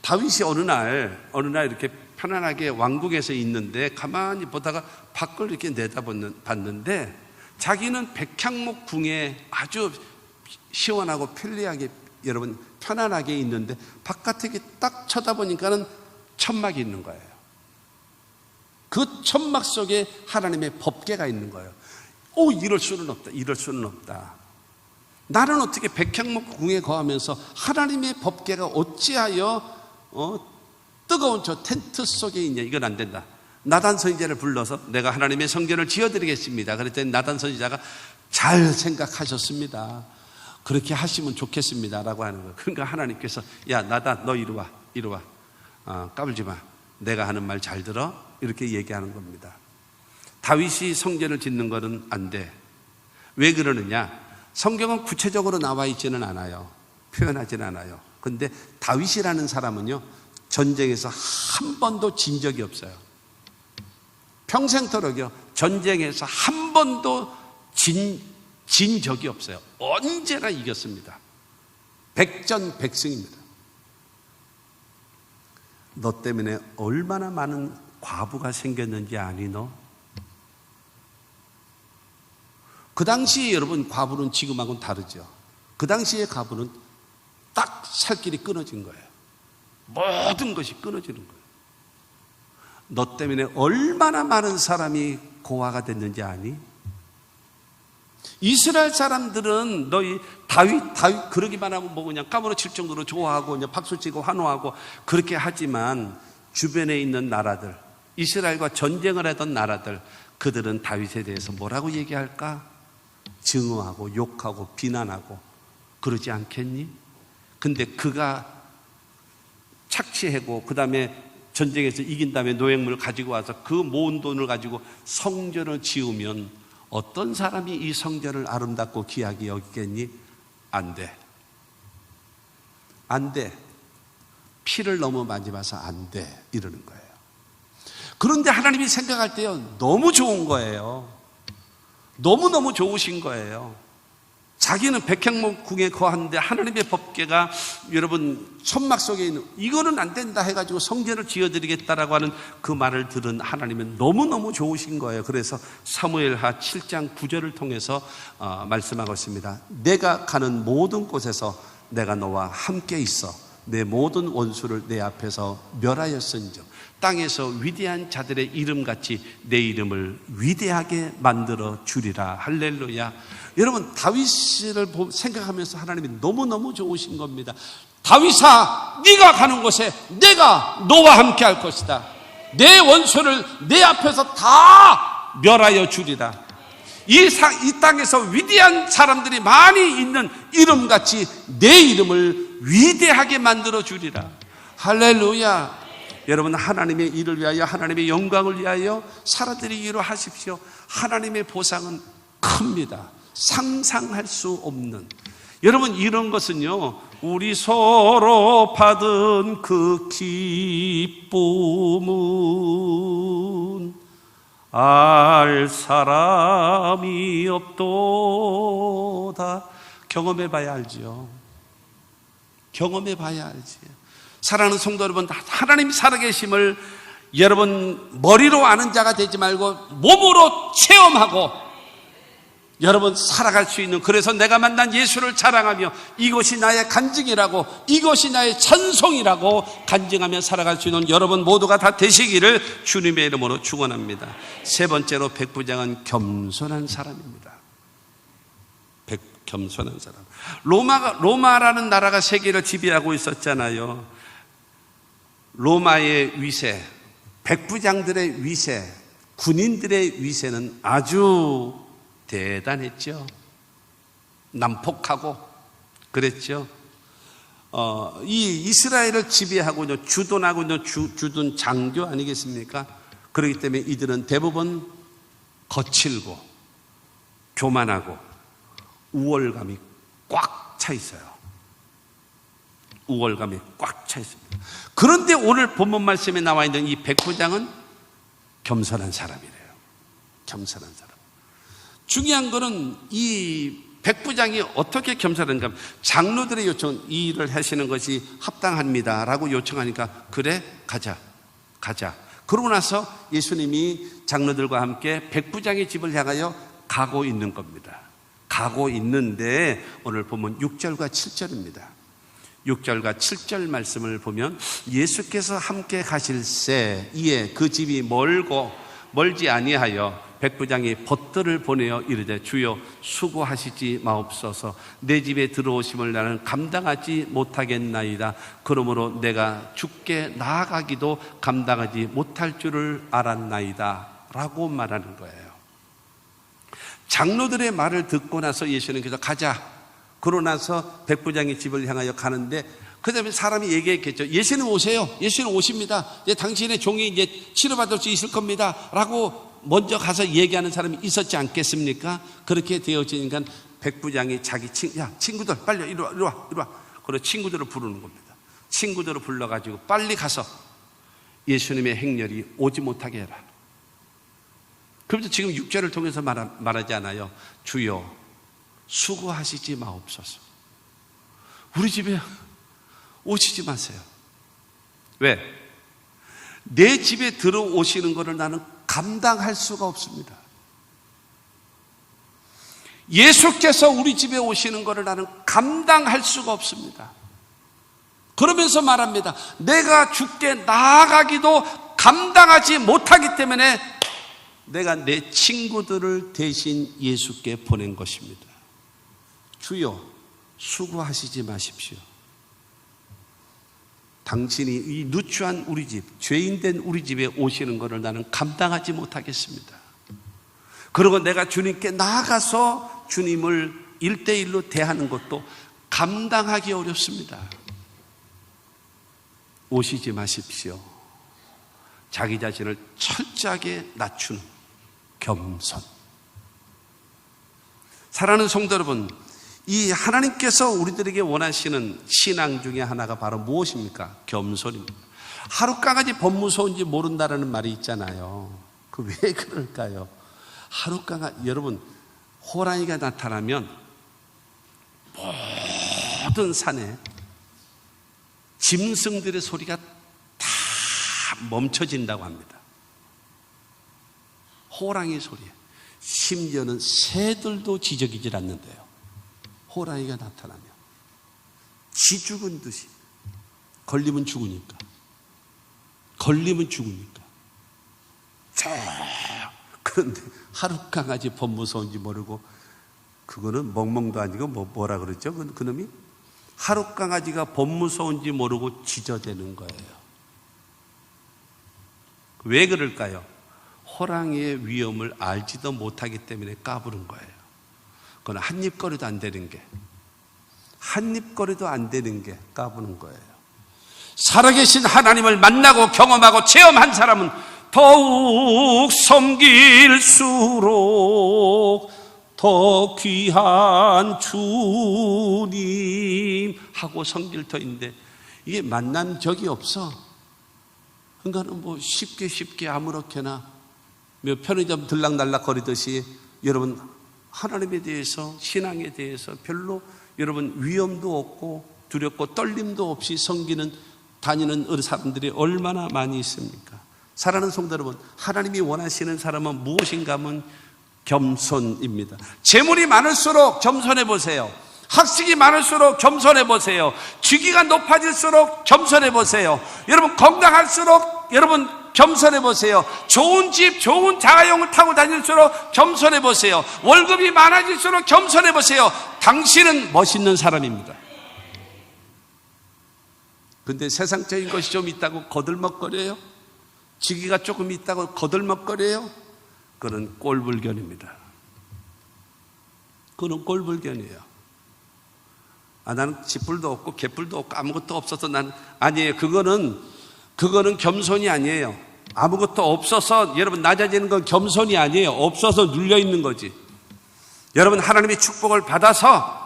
다윗이 어느 날 이렇게 편안하게 왕궁에서 있는데 가만히 보다가 밖을 이렇게 내다봤는데 자기는 백향목 궁에 아주 시원하고 편리하게 여러분 편안하게 있는데 바깥에 딱 쳐다보니까는 천막이 있는 거예요. 그 천막 속에 하나님의 법궤가 있는 거예요. 이럴 수는 없다. 나는 어떻게 백향목 궁에 거하면서 하나님의 법궤가 어찌하여 뜨거운 저 텐트 속에 있냐. 이건 안 된다. 나단 선지자를 불러서 내가 하나님의 성전을 지어드리겠습니다. 그랬더니 나단 선지자가 잘 생각하셨습니다. 그렇게 하시면 좋겠습니다 라고 하는 거예요. 그러니까 하나님께서 야 나단 너 이리 와 까불지 마. 내가 하는 말 잘 들어. 이렇게 얘기하는 겁니다. 다윗이 성전을 짓는 것은 안 돼. 왜 그러느냐? 성경은 구체적으로 나와 있지는 않아요. 표현하지는 않아요. 근데 다윗이라는 사람은요 전쟁에서 한 번도 진 적이 없어요. 평생토록요 전쟁에서 한 번도 진 적이 없어요. 언제나 이겼습니다. 백전백승입니다. 너 때문에 얼마나 많은 과부가 생겼는지 아니 너? 그 당시에 여러분 과부는 지금하고는 다르죠. 그 당시에 과부는 딱 살 길이 끊어진 거예요. 모든 것이 끊어지는 거예요. 너 때문에 얼마나 많은 사람이 고아가 됐는지 아니? 이스라엘 사람들은 너희 다윗 그러기만 하면 뭐 그냥 까무러칠 정도로 좋아하고 그냥 박수치고 환호하고 그렇게 하지만 주변에 있는 나라들 이스라엘과 전쟁을 하던 나라들 그들은 다윗에 대해서 뭐라고 얘기할까? 증오하고 욕하고 비난하고 그러지 않겠니? 근데 그가 착취하고 그 다음에 전쟁에서 이긴 다음에 노획물을 가지고 와서 그 모은 돈을 가지고 성전을 지으면 어떤 사람이 이 성전을 아름답고 귀하게 여기겠니? 안 돼. 안 돼. 피를 너무 많이 봐서 안 돼. 이러는 거예요. 그런데 하나님이 생각할 때요, 너무 좋은 거예요. 너무너무 좋으신 거예요. 자기는 백향목궁에 거하는데 하나님의 법궤가 여러분 천막 속에 있는, 이거는 안 된다 해가지고 성전을 지어드리겠다라고 하는 그 말을 들은 하나님은 너무너무 좋으신 거예요. 그래서 사무엘하 7장 9절을 통해서 말씀하고 있습니다. 내가 가는 모든 곳에서 내가 너와 함께 있어 내 모든 원수를 내 앞에서 멸하였은즉 땅에서 위대한 자들의 이름같이 내 이름을 위대하게 만들어 주리라. 할렐루야. 여러분, 다윗을 생각하면서 하나님이 너무너무 좋으신 겁니다. 다윗아, 네가 가는 곳에 내가 너와 함께 할 것이다. 내 원수를 내 앞에서 다 멸하여 주리라. 이 땅에서 위대한 사람들이 많이 있는 이름같이 내 이름을 위대하게 만들어 주리라. 할렐루야. 여러분, 하나님의 일을 위하여, 하나님의 영광을 위하여 살아드리기로 하십시오. 하나님의 보상은 큽니다. 상상할 수 없는. 여러분, 이런 것은요, 우리 서로 받은 그 기쁨은 알 사람이 없도다. 경험해 봐야 알지요. 경험해 봐야 알지. 사랑하는 성도 여러분, 하나님 살아계심을 여러분 머리로 아는 자가 되지 말고 몸으로 체험하고 여러분 살아갈 수 있는, 그래서 내가 만난 예수를 자랑하며 이것이 나의 간증이라고, 이것이 나의 찬송이라고 간증하며 살아갈 수 있는 여러분 모두가 다 되시기를 주님의 이름으로 축원합니다. 세 번째로 백부장은 겸손한 사람입니다. 겸손한 사람. 로마라는 나라가 세계를 지배하고 있었잖아요. 로마의 위세, 백부장들의 위세, 군인들의 위세는 아주 대단했죠. 난폭하고 그랬죠. 이 이스라엘을 지배하고 있는, 주둔하고 있는 주둔 장교 아니겠습니까? 그렇기 때문에 이들은 대부분 거칠고 교만하고 우월감이 꽉 차 있어요. 우월감이 꽉 차 있습니다. 그런데 오늘 본문 말씀에 나와 있는 이 백부장은 겸손한 사람이래요. 겸손한 사람. 중요한 거는 이 백부장이 어떻게 겸손한가 하면, 장로들의 요청, 이 일을 하시는 것이 합당합니다 라고 요청하니까 그래, 가자. 그러고 나서 예수님이 장로들과 함께 백부장의 집을 향하여 가고 있는 겁니다. 가고 있는데 오늘 보면 6절과 7절입니다. 6절과 7절 말씀을 보면, 예수께서 함께 가실새 이에 그 집이 멀지 아니하여 백부장이 벗들을 보내어 이르되 주여 수고하시지 마옵소서. 내 집에 들어오심을 나는 감당하지 못하겠나이다. 그러므로 내가 주께 나아가기도 감당하지 못할 줄을 알았나이다 라고 말하는 거예요. 장로들의 말을 듣고 나서 예수님께서 가자. 그러고 나서 백부장의 집을 향하여 가는데, 그 다음에 사람이 얘기했겠죠. 예수님 오세요. 예수님 오십니다. 이제 당신의 종이 이제 치료받을 수 있을 겁니다 라고 먼저 가서 얘기하는 사람이 있었지 않겠습니까? 그렇게 되어지니까 백부장이 자기 친구들 빨리 이리 와. 그리고 친구들을 부르는 겁니다. 친구들을 불러가지고 빨리 가서 예수님의 행렬이 오지 못하게 해라. 그런데 지금 6절을 통해서 말하지 않아요. 주여 수고하시지 마옵소서. 우리 집에 오시지 마세요. 왜? 내 집에 들어오시는 것을 나는 감당할 수가 없습니다. 예수께서 우리 집에 오시는 것을 나는 감당할 수가 없습니다. 그러면서 말합니다. 내가 주께 나아가기도 감당하지 못하기 때문에 내가 내 친구들을 대신 예수께 보낸 것입니다. 주여 수고하시지 마십시오. 당신이 이 누추한 우리 집, 죄인된 우리 집에 오시는 것을 나는 감당하지 못하겠습니다. 그리고 내가 주님께 나아가서 주님을 1대1로 대하는 것도 감당하기 어렵습니다. 오시지 마십시오. 자기 자신을 철저하게 낮추는 겸손. 사랑하는 성도 여러분, 이 하나님께서 우리들에게 원하시는 신앙 중에 하나가 바로 무엇입니까? 겸손입니다. 하룻강아지 법무서운지 모른다라는 말이 있잖아요. 그 왜 그럴까요? 하룻강아지, 여러분, 호랑이가 나타나면 모든 산에 짐승들의 소리가 다 멈춰진다고 합니다. 호랑이 소리에. 심지어는 새들도 지저귀질 않는데요. 호랑이가 나타나면 지 죽은 듯이. 걸리면 죽으니까. 그런데 하룻강아지 법무서운지 모르고, 그거는 멍멍도 아니고 뭐라 그러죠? 그놈이 하룻강아지가 법무서운지 모르고 지저대는 거예요. 왜 그럴까요? 호랑이의 위험을 알지도 못하기 때문에 까부는 거예요. 그건 한입거리도 안 되는 게 까부는 거예요. 살아계신 하나님을 만나고 경험하고 체험한 사람은 더욱 섬길수록 더 귀한 주님 하고 섬길 터인데, 이게 만난 적이 없어. 그러니까는 뭐 쉽게 아무렇게나 편의점 들락날락 거리듯이 여러분 하나님에 대해서, 신앙에 대해서 별로 여러분 위험도 없고 두렵고 떨림도 없이 섬기는 다니는 어린 사람들이 얼마나 많이 있습니까? 사랑하는 성도 여러분, 하나님이 원하시는 사람은 무엇인가 하면 겸손입니다. 재물이 많을수록 겸손해 보세요. 학식이 많을수록 겸손해 보세요. 직위가 높아질수록 겸손해 보세요. 여러분 건강할수록 여러분 겸손해 보세요. 좋은 집, 좋은 자가용을 타고 다닐수록 겸손해 보세요. 월급이 많아질수록 겸손해 보세요. 당신은 멋있는 사람입니다. 근데 세상적인 것이 좀 있다고 거들먹거려요? 직위가 조금 있다고 거들먹거려요? 그건 꼴불견입니다. 그건 꼴불견이에요. 나는 집불도 없고 개뿔도 없고 아무것도 없어서 아니에요. 그거는 겸손이 아니에요. 아무것도 없어서 여러분 낮아지는 건 겸손이 아니에요. 없어서 눌려있는 거지. 여러분 하나님의 축복을 받아서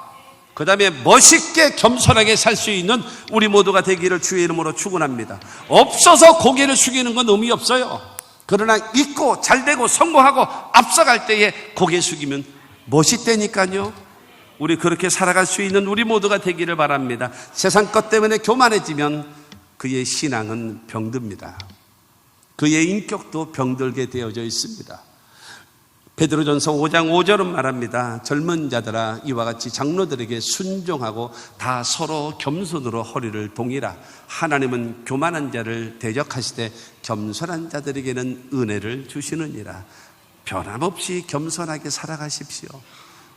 그 다음에 멋있게 겸손하게 살 수 있는 우리 모두가 되기를 주의 이름으로 축원합니다. 없어서 고개를 숙이는 건 의미 없어요. 그러나 있고 잘되고 성공하고 앞서갈 때에 고개 숙이면 멋있다니까요. 우리 그렇게 살아갈 수 있는 우리 모두가 되기를 바랍니다. 세상 것 때문에 교만해지면 그의 신앙은 병듭니다. 그의 인격도 병들게 되어져 있습니다. 베드로전서 5장 5절은 말합니다. 젊은 자들아 이와 같이 장로들에게 순종하고 다 서로 겸손으로 허리를 동이라. 하나님은 교만한 자를 대적하시되 겸손한 자들에게는 은혜를 주시느니라. 변함없이 겸손하게 살아가십시오.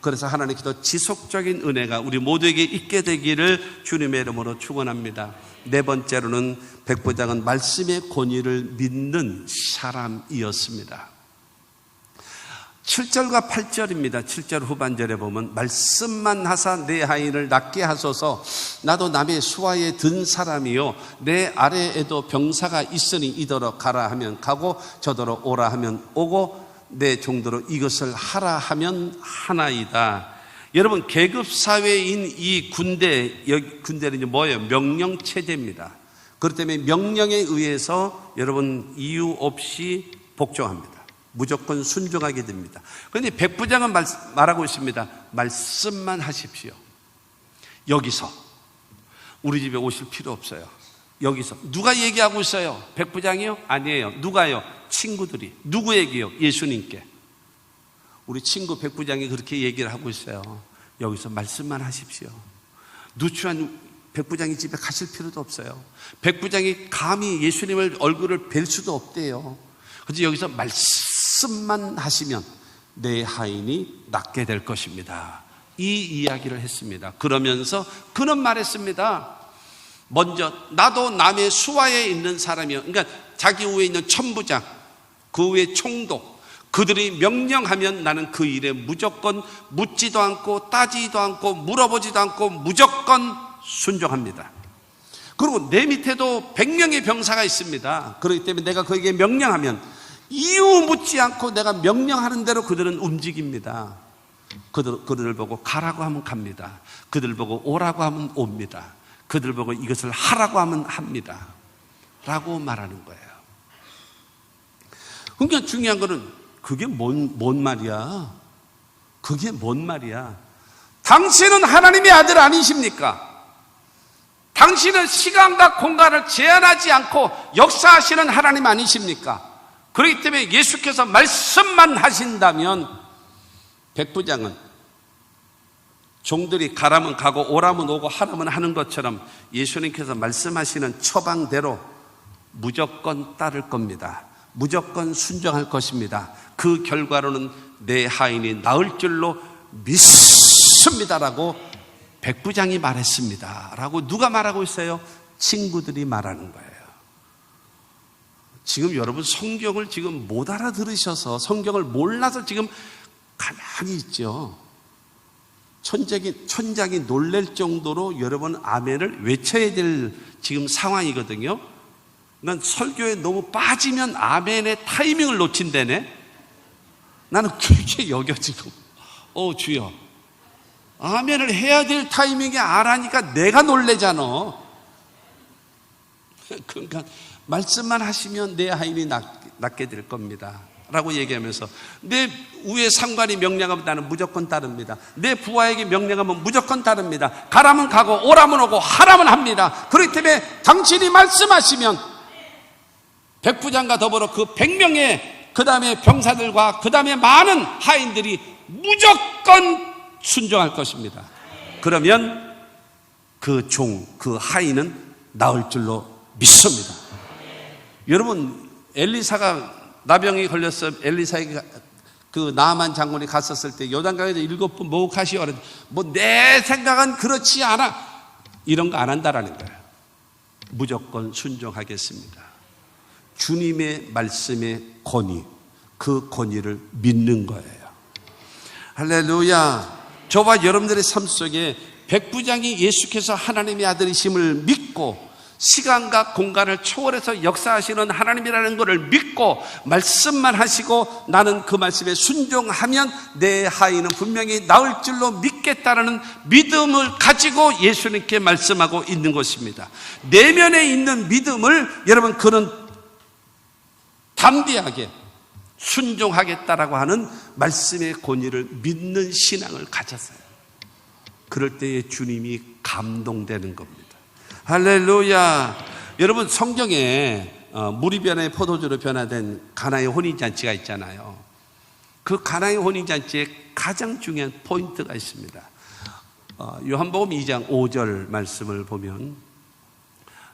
그래서 하나님께서 지속적인 은혜가 우리 모두에게 있게 되기를 주님의 이름으로 축원합니다. 네 번째로는 백부장은 말씀의 권위를 믿는 사람이었습니다. 7절과 8절입니다. 7절 후반절에 보면 말씀만 하사 내 하인을 낫게 하소서. 나도 남의 수하에 든 사람이요 내 아래에도 병사가 있으니 이더러 가라 하면 가고 저더러 오라 하면 오고 내 종도로 이것을 하라 하면 하나이다. 여러분 계급사회인 이 군대는 이제 뭐예요? 명령체제입니다. 그렇기 때문에 명령에 의해서 여러분 이유 없이 복종합니다. 무조건 순종하게 됩니다. 그런데 백부장은 말하고 있습니다. 말씀만 하십시오. 여기서 우리 집에 오실 필요 없어요. 여기서 누가 얘기하고 있어요? 백부장이요? 아니에요. 누가요? 친구들이. 누구에게요? 예수님께. 우리 친구 백부장이 그렇게 얘기를 하고 있어요. 여기서 말씀만 하십시오. 누추한 백부장이 집에 가실 필요도 없어요. 백부장이 감히 예수님을 얼굴을 뵐 수도 없대요. 그래서 여기서 말씀만 하시면 내 하인이 낫게 될 것입니다. 이 이야기를 했습니다. 그러면서 그는 말했습니다. 먼저 나도 남의 수하에 있는 사람이요. 그러니까 자기 위에 있는 천부장, 그 위에 총독, 그들이 명령하면 나는 그 일에 무조건 묻지도 않고 따지지도 않고 물어보지도 않고 무조건 순종합니다. 그리고 내 밑에도 100명의 병사가 있습니다. 그렇기 때문에 내가 그에게 명령하면 이유 묻지 않고 내가 명령하는 대로 그들은 움직입니다. 그들을 보고 가라고 하면 갑니다. 그들 보고 오라고 하면 옵니다. 그들 보고 이것을 하라고 하면 합니다. 라고 말하는 거예요. 그러니까 중요한 거는 그게 뭔 말이야? 그게 뭔 말이야? 당신은 하나님의 아들 아니십니까? 당신은 시간과 공간을 제한하지 않고 역사하시는 하나님 아니십니까? 그렇기 때문에 예수께서 말씀만 하신다면 백부장은 종들이 가라면 가고 오라면 오고 하라면 하는 것처럼 예수님께서 말씀하시는 처방대로 무조건 따를 겁니다. 무조건 순종할 것입니다. 그 결과로는 내 하인이 나을 줄로 믿습니다라고 백부장이 말했습니다 라고 누가 말하고 있어요? 친구들이 말하는 거예요. 지금 여러분 성경을 지금 못 알아들으셔서 성경을 몰라서 지금 가만히 있죠. 천장이 놀랄 정도로 여러분 아멘을 외쳐야 될 지금 상황이거든요. 난 설교에 너무 빠지면 아멘의 타이밍을 놓친다네. 나는 그렇게 여겨 지금. 주여, 아멘을 해야 될 타이밍에 안 하니까 내가 놀래잖아. 그러니까 말씀만 하시면 내 하인이 낫게 될 겁니다 라고 얘기하면서 내 위에 상관이 명령하면 나는 무조건 따릅니다. 내 부하에게 명령하면 무조건 따릅니다. 가라면 가고 오라면 오고 하라면 합니다. 그렇기 때문에 당신이 말씀하시면 백부장과 더불어 그 100명의 그 다음에 병사들과 그 다음에 많은 하인들이 무조건 순종할 것입니다. 그러면 그 하인은 나을 줄로 믿습니다. 여러분, 엘리사가 나병이 걸렸어. 엘리사에게 그 나아만 장군이 갔었을 때 요단강에서 7번 목욕하시오. 뭐 내 생각은 그렇지 않아. 이런 거 안 한다라는 거예요. 무조건 순종하겠습니다. 주님의 말씀의 권위, 그 권위를 믿는 거예요. 할렐루야. 저와 여러분들의 삶 속에 백부장이 예수께서 하나님의 아들이심을 믿고 시간과 공간을 초월해서 역사하시는 하나님이라는 것을 믿고 말씀만 하시고 나는 그 말씀에 순종하면 내 하인은 분명히 나을 줄로 믿겠다라는 믿음을 가지고 예수님께 말씀하고 있는 것입니다. 내면에 있는 믿음을 여러분 그는 담대하게 순종하겠다라고 하는 말씀의 권위를 믿는 신앙을 가졌어요. 그럴 때에 주님이 감동되는 겁니다. 할렐루야. 여러분 성경에 물이 변해 포도주로 변화된 가나의 혼인잔치가 있잖아요. 그 가나의 혼인잔치에 가장 중요한 포인트가 있습니다. 요한복음 2장 5절 말씀을 보면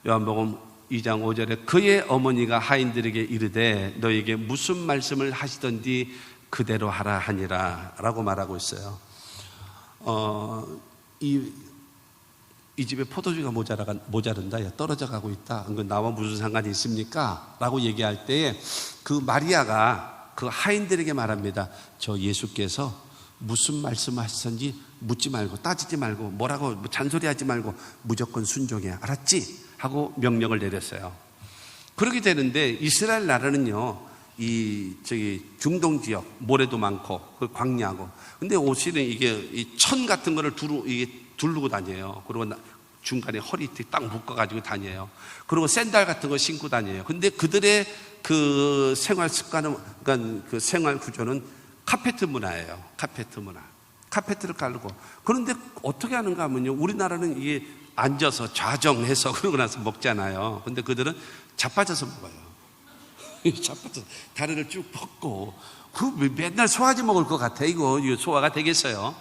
요한복음 2장 5절에 그의 어머니가 하인들에게 이르되 너에게 무슨 말씀을 하시던지 그대로 하라 하니라 라고 말하고 있어요. 이 집에 포도주가 모자른다, 떨어져 가고 있다. 그건 나와 무슨 상관이 있습니까? 라고 얘기할 때에 그 마리아가 그 하인들에게 말합니다. 저 예수께서 무슨 말씀을 하시던지 묻지 말고 따지지 말고 뭐라고 잔소리하지 말고 무조건 순종해. 알았지? 하고 명령을 내렸어요. 그렇게 되는데 이스라엘 나라는요, 중동 지역 모래도 많고 그 광야고, 근데 옷실은 이게 이 천 같은 거를 두르고 다녀요. 그리고 중간에 허리띠 딱 묶어가지고 다녀요. 그리고 샌들 같은 거 신고 다녀요. 근데 그들의 그 생활 습관은, 그러니까 그 생활 구조는 카페트 문화예요. 카페트 문화. 카페트를 깔고. 그런데 어떻게 하는가 하면요, 우리나라는 이게 앉아서 좌정해서 그러고 나서 먹잖아요. 근데 그들은 자빠져서 먹어요. 자빠져서 다리를 쭉 뻗고. 맨날 소화제 먹을 것 같아. 이거 소화가 되겠어요?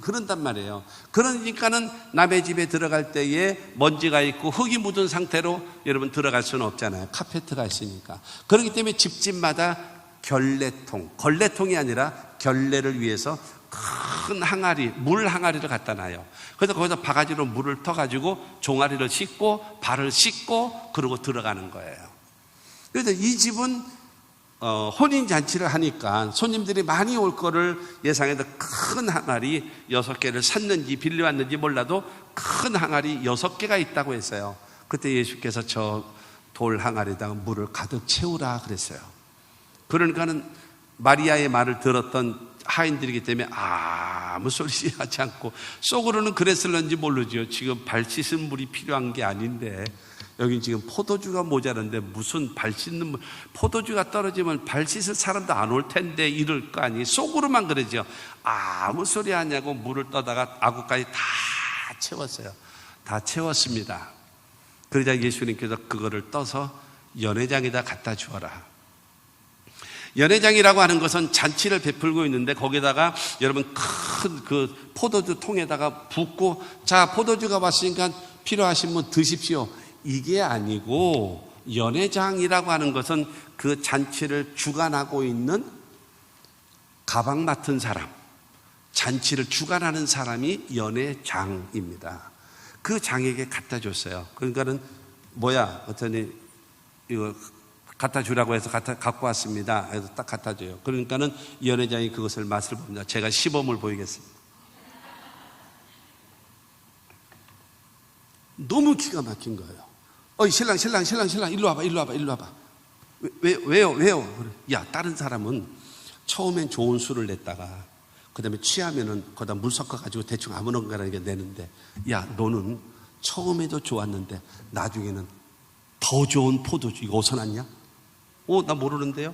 그런단 말이에요. 그러니까는 남의 집에 들어갈 때에 먼지가 있고 흙이 묻은 상태로 여러분 들어갈 수는 없잖아요. 카페트가 있으니까. 그렇기 때문에 집집마다 걸레통이 아니라 결례를 위해서 큰 항아리, 물 항아리를 갖다 놔요. 그래서 거기서 바가지로 물을 터가지고 종아리를 씻고 발을 씻고 그러고 들어가는 거예요. 그래서 이 집은 혼인잔치를 하니까 손님들이 많이 올 거를 예상해서 큰 항아리 6개를 샀는지 빌려왔는지 몰라도 큰 항아리 6개가 있다고 했어요. 그때 예수께서 저 돌 항아리에다가 물을 가득 채우라 그랬어요. 그러니까는 마리아의 말을 들었던 하인들이기 때문에 아무 소리지 하지 않고, 속으로는 그랬을런지 모르죠. 지금 발 씻은 물이 필요한 게 아닌데, 여기 지금 포도주가 모자란데 무슨 발 씻는 물, 포도주가 떨어지면 발 씻을 사람도 안 올 텐데 이럴 거 아니. 속으로만 그러죠. 아무 소리 하냐고 물을 떠다가 아구까지 다 채웠어요. 다 채웠습니다. 그러자 예수님께서 그거를 떠서 연회장에다 갖다 주어라. 연회장이라고 하는 것은 잔치를 베풀고 있는데, 거기다가 여러분 큰 그 포도주 통에다가 붓고, 자, 포도주가 왔으니까 필요하신 분 드십시오. 이게 아니고, 연회장이라고 하는 것은 그 잔치를 주관하고 있는 가방 맡은 사람, 잔치를 주관하는 사람이 연회장입니다. 그 장에게 갖다 줬어요. 그러니까는 뭐야? 어떠니 이거 갖다 주라고 해서 갖고 왔습니다. 그래서 딱 갖다 줘요. 그러니까는 연회장이 그것을 맛을 봅니다. 제가 시범을 보이겠습니다. 너무 기가 막힌 거예요. 신랑 일로 와봐. 왜요? 야, 다른 사람은 처음엔 좋은 술을 냈다가 그 다음에 취하면은 거기다 물 섞어가지고 대충 아무런가라는 게 내는데, 야, 너는 처음에도 좋았는데 나중에는 더 좋은 포도주, 이거 어디서 났냐? 나 모르는데요?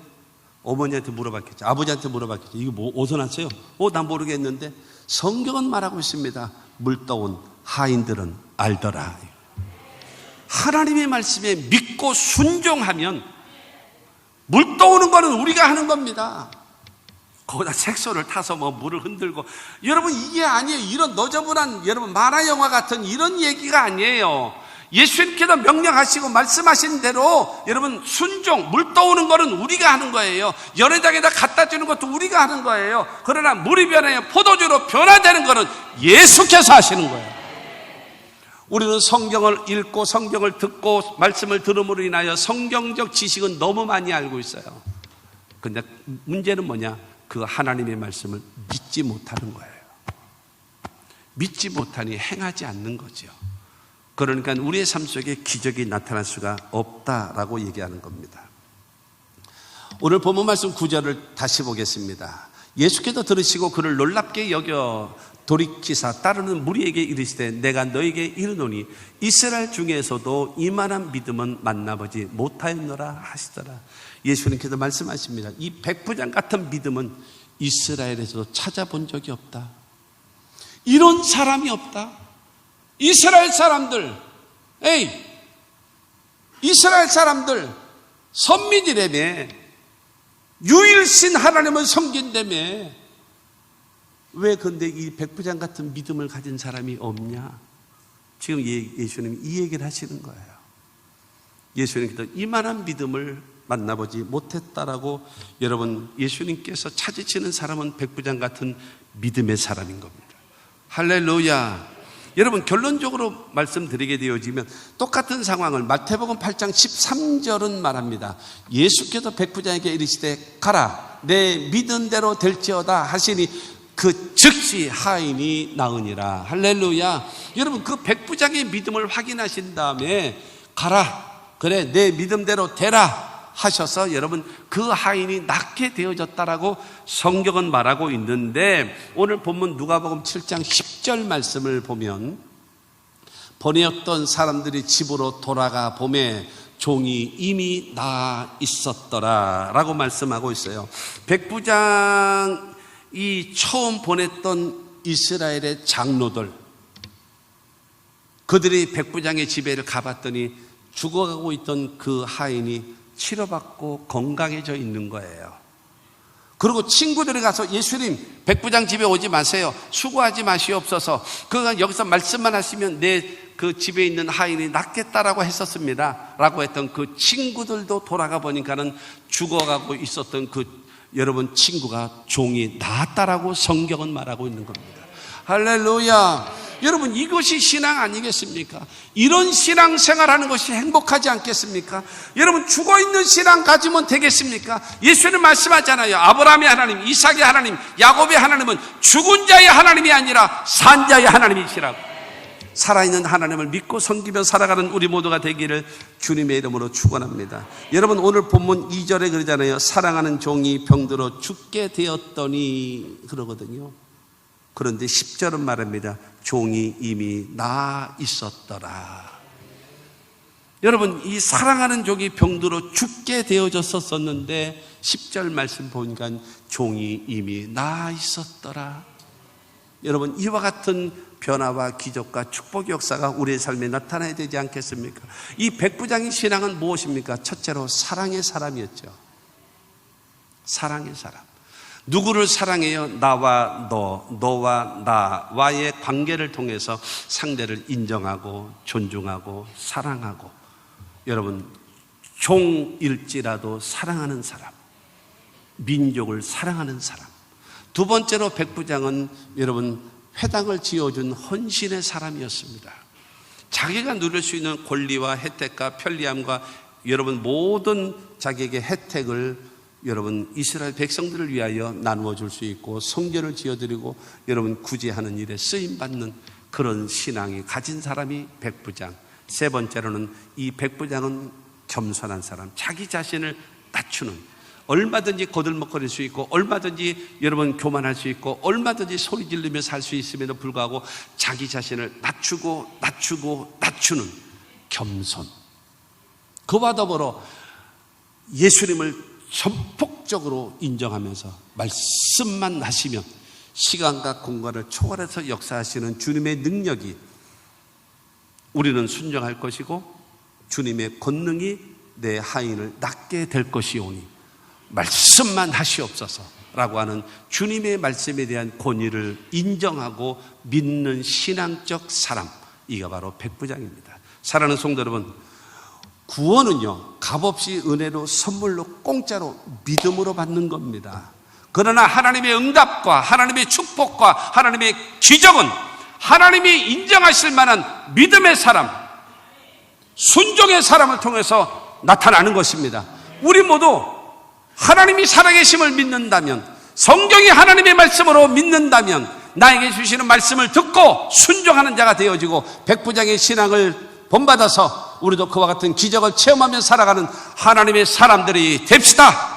어머니한테 물어봤겠죠. 아버지한테 물어봤겠죠. 이거 뭐 어디서 났어요? 나 모르겠는데. 성경은 말하고 있습니다. 물 떠온 하인들은 알더라. 하나님의 말씀에 믿고 순종하면 물 떠오는 거는 우리가 하는 겁니다. 거기다 색소를 타서 물을 흔들고, 여러분 이게 아니에요. 이런 너저분한 여러분 만화 영화 같은 이런 얘기가 아니에요. 예수님께서 명령하시고 말씀하신 대로 여러분 순종, 물 떠오는 거는 우리가 하는 거예요. 연회장에다 갖다 주는 것도 우리가 하는 거예요. 그러나 물이 변해요. 포도주로 변화되는 거는 예수께서 하시는 거예요. 우리는 성경을 읽고 성경을 듣고 말씀을 들음으로 인하여 성경적 지식은 너무 많이 알고 있어요. 근데 문제는 뭐냐? 그 하나님의 말씀을 믿지 못하는 거예요. 믿지 못하니 행하지 않는 거죠. 그러니까 우리의 삶 속에 기적이 나타날 수가 없다라고 얘기하는 겁니다. 오늘 본문 말씀 9절을 다시 보겠습니다. 예수께서 들으시고 그를 놀랍게 여겨 돌이키사 따르는 무리에게 이르시되 내가 너에게 이르노니 이스라엘 중에서도 이만한 믿음은 만나보지 못하였노라 하시더라. 예수님께서 말씀하십니다. 이 백부장 같은 믿음은 이스라엘에서도 찾아본 적이 없다. 이런 사람이 없다. 이스라엘 사람들, 이스라엘 사람들 선민이라며, 유일신 하나님을 섬긴다며, 왜 근데 이 백부장 같은 믿음을 가진 사람이 없냐? 지금 예수님이 이 얘기를 하시는 거예요. 예수님께서 이만한 믿음을 만나보지 못했다라고, 여러분 예수님께서 찾으시는 사람은 백부장 같은 믿음의 사람인 겁니다. 할렐루야. 여러분 결론적으로 말씀드리게 되어지면 똑같은 상황을 마태복음 8장 13절은 말합니다. 예수께서 백부장에게 이르시되 가라 내 믿은 대로 될지어다 하시니 그 즉시 하인이 나으니라. 할렐루야. 여러분 그 백부장의 믿음을 확인하신 다음에 가라, 그래 내 믿음대로 되라 하셔서 여러분 그 하인이 낫게 되어졌다라고 성경은 말하고 있는데, 오늘 본문 누가복음 7장 10절 말씀을 보면 번이었던 사람들이 집으로 돌아가 보매 종이 이미 나아 있었더라 라고 말씀하고 있어요. 백부장이 처음 보냈던 이스라엘의 장로들, 그들이 백부장의 집에를 가봤더니 죽어가고 있던 그 하인이 치료받고 건강해져 있는 거예요. 그리고 친구들이 가서 예수님 백부장 집에 오지 마세요, 수고하지 마시옵소서, 그가 여기서 말씀만 하시면 내 그 집에 있는 하인이 낫겠다라고 했었습니다 라고 했던 그 친구들도 돌아가 보니까는 죽어가고 있었던 그 여러분 친구가 종이 나았다라고 성경은 말하고 있는 겁니다. 할렐루야. 여러분, 이것이 신앙 아니겠습니까? 이런 신앙 생활하는 것이 행복하지 않겠습니까? 여러분, 죽어있는 신앙 가지면 되겠습니까? 예수님 말씀하잖아요. 아브라함의 하나님, 이삭의 하나님, 야곱의 하나님은 죽은 자의 하나님이 아니라 산 자의 하나님이시라고. 살아있는 하나님을 믿고 섬기며 살아가는 우리 모두가 되기를 주님의 이름으로 축원합니다. 여러분, 오늘 본문 2절에 그러잖아요. 사랑하는 종이 병들어 죽게 되었더니 그러거든요. 그런데 10절은 말합니다. 종이 이미 나 있었더라. 여러분, 이 사랑하는 종이 병들어 죽게 되어졌었는데 10절 말씀 보니까 종이 이미 나 있었더라. 여러분, 이와 같은 변화와 기적과 축복의 역사가 우리의 삶에 나타나야 되지 않겠습니까? 이 백부장의 신앙은 무엇입니까? 첫째로 사랑의 사람이었죠. 사랑의 사람. 누구를 사랑해요? 나와 너, 너와 나와의 관계를 통해서 상대를 인정하고 존중하고 사랑하고, 여러분, 종일지라도 사랑하는 사람, 민족을 사랑하는 사람. 두 번째로 백부장은 여러분 회당을 지어준 헌신의 사람이었습니다. 자기가 누릴 수 있는 권리와 혜택과 편리함과 여러분 모든 자기에게 혜택을 여러분 이스라엘 백성들을 위하여 나누어 줄 수 있고 성전을 지어드리고 여러분 구제하는 일에 쓰임받는 그런 신앙이 가진 사람이 백부장. 세 번째로는 이 백부장은 겸손한 사람, 자기 자신을 낮추는, 얼마든지 거들먹거릴 수 있고 얼마든지 여러분 교만할 수 있고 얼마든지 소리 지르며 살 수 있음에도 불구하고 자기 자신을 낮추는 겸손. 그와 더불어 예수님을 전폭적으로 인정하면서 말씀만 하시면 시간과 공간을 초월해서 역사하시는 주님의 능력이 우리는 순종할 것이고 주님의 권능이 내 하인을 낫게 될 것이오니 말씀만 하시옵소서라고 하는 주님의 말씀에 대한 권위를 인정하고 믿는 신앙적 사람, 이가 바로 백부장입니다. 사랑하는 성도 여러분, 구원은요 값없이 은혜로 선물로 공짜로 믿음으로 받는 겁니다. 그러나 하나님의 응답과 하나님의 축복과 하나님의 기적은 하나님이 인정하실 만한 믿음의 사람, 순종의 사람을 통해서 나타나는 것입니다. 우리 모두 하나님이 살아계심을 믿는다면, 성경이 하나님의 말씀으로 믿는다면 나에게 주시는 말씀을 듣고 순종하는 자가 되어지고 백부장의 신앙을 본받아서 우리도 그와 같은 기적을 체험하며 살아가는 하나님의 사람들이 됩시다.